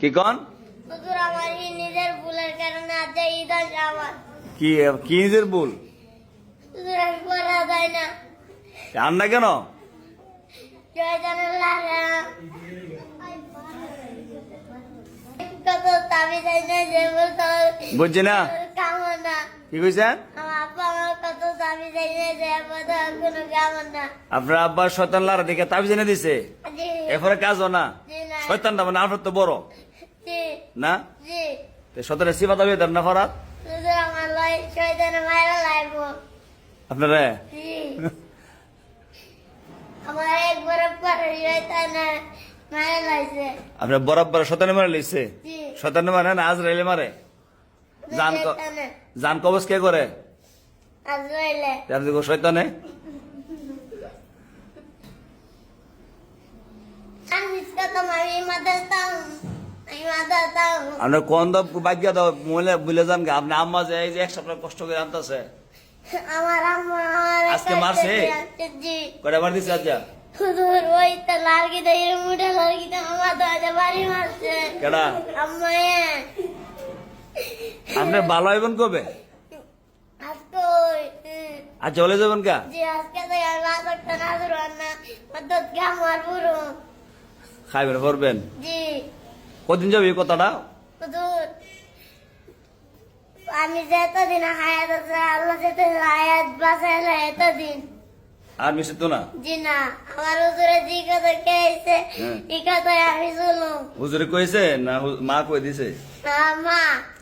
কি কন হুজুর আমার নিজের ভুলের কারণে আজ ঈদ আসে আমার। কি কি নিজের ভুল হুজুর আমি পড়া যায় না, আর না কেন শয়তানের লাগে কত তাবি যায় না যে বলতো বুঝছি না কামন না। কি কইছেন আমার আব্বা আমার কত তাবি যায় না যে বলতো কোনো কামন না। আপনার আব্বার শয়তান লারা দেখে তাবিজ এনে দিছে জি এরপরে কাজও না জি না শয়তানটা মানে আপনার তো বড় জি না জি শয়তানের সিফা দাবি দেন না ফরাত হুজুর আমার লাই শয়তানের মায়েরা লাগবো। আপনারা জি আমার একবার পরে শয়তানের মায়েরা লাগছে। আপনার বরাবর শয়তানে মারে লইছে জি শয়তানে মারে না আজরাইলে মারে জান শয়তানের জান কবজ কে করে আজরাইলে আপনি কো শয়তানে আমি কত আমি মাদাতাম আমি মাদাতাম আপনার কোন দাও বাগ্যা দাও মহিলা ভুলে যান গা আপনি আম্মা যে এই যে এক সপ্তাহ কষ্ট করে আনতেছে আমার আম্মা আমার আজকে মারছে? জি কয়টা বার দিছে আজ হুজুর ওই তো লালকি দে মুড়ে লালকি দে আমার দাদা বাড়ি মারছে কেডা আম্মা আপনি ভালো হইবেন কবে আজকে ওই আর চলে যাবেন কা জি আজকে তো আর বাজারটা না ধরুন না মদত কে আমার পুরো খাইবেন করবেন জি কদিন যাবে এই কথাটা হুজুর আমি যে এতদিন হায়াত আছে আল্লাহ যেতে হায়াত বাঁচাইলে এতদিন আর মিশে তো না জি না আমার হুজুরে জি কথা খেয়েছে হ্যাঁ। এই কথাই আমি শুনুম হুজুরে কইছে না মা কই দিছে মা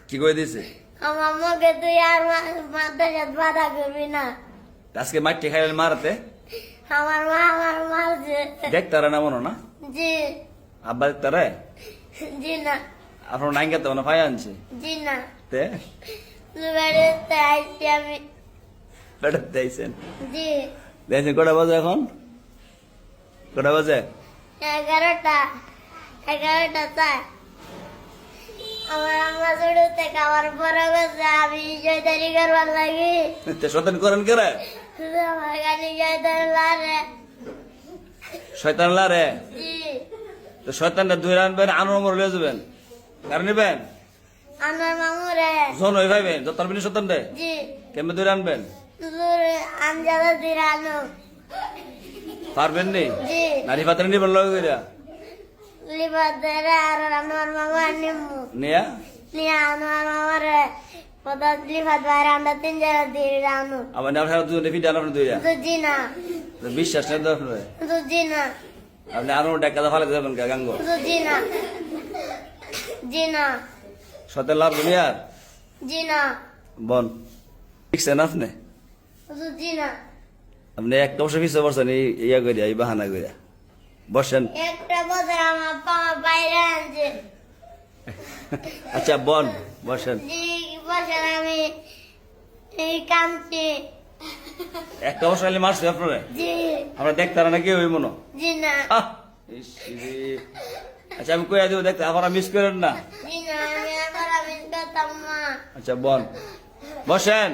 কি কই দিছে আমার মুখে তুই আর মাদ্রাসাত বাধা করবি না। আজকে মাটি খাইলেন মারাতে আমার মা আমার মারছে দেখতারা না মনো না জি আব্বা দেখতারে জি না আপনার নাইঙ্গা তো না ফাই আনছে জি না তে বেড়াতে আইছি আমি বেড়াতে আইছেন জি দেখছেন কটা বাজে এখন কটা বাজে 11টা চাই আমার আম্মা ছোটো থেকে আমার বড় গেছে আমি জয়দারি করবার লাগি তে শয়তান করেন কেরে শুধু আমার গাড়ি জয়দারি লাগে শয়তান লারে জি তো শয়তানটা দুই আনবেন আনোর মর লয়ে যাবেন কারণ নিবেন আমার মামুরে জন হয়ে ভাইবেন যত পারবেন শয়তান রে জি কেমন দুই আনবেন আমজাদা দিরানো পারবেন নি জি নারী পাত্রে নিবেন লগে কইরা লিবাদারে আর আমার মামা নিমু নিয়া নিয়া আমার মামারে পদার্থ লিবাদ বাইরে আমরা 3 জনা দিরানো আমার নাম সারা দুজনে ফিট আনার দুইরা তো জি না তো বিশ্বাস নেই তো আপনার তো জি না আপনি আরো টাকা ফালে যাবেন কা গাঙ্গ তো জি না জি না সতে লাভ দুনিয়ার জি না বন ঠিকছেন আপনি তো জি না আপনি একটা বছর পিছিয়ে পড়ছেন এই ইয়া করিয়া এই বাহানা করিয়া বসেন একটা বছর আমার পামা বাইরে আনছে আচ্ছা বন বসেন জি বছর আমি এই কামছি একটা বছর খালি মারছে আপনারা জি আমরা দেখতারা নাকি ওই মনো জি না আচ্ছা আমি কইয়া দিব দেখতে আপনারা মিস করেন না জি না আমি আমার আমি করতাম না আচ্ছা বন বসেন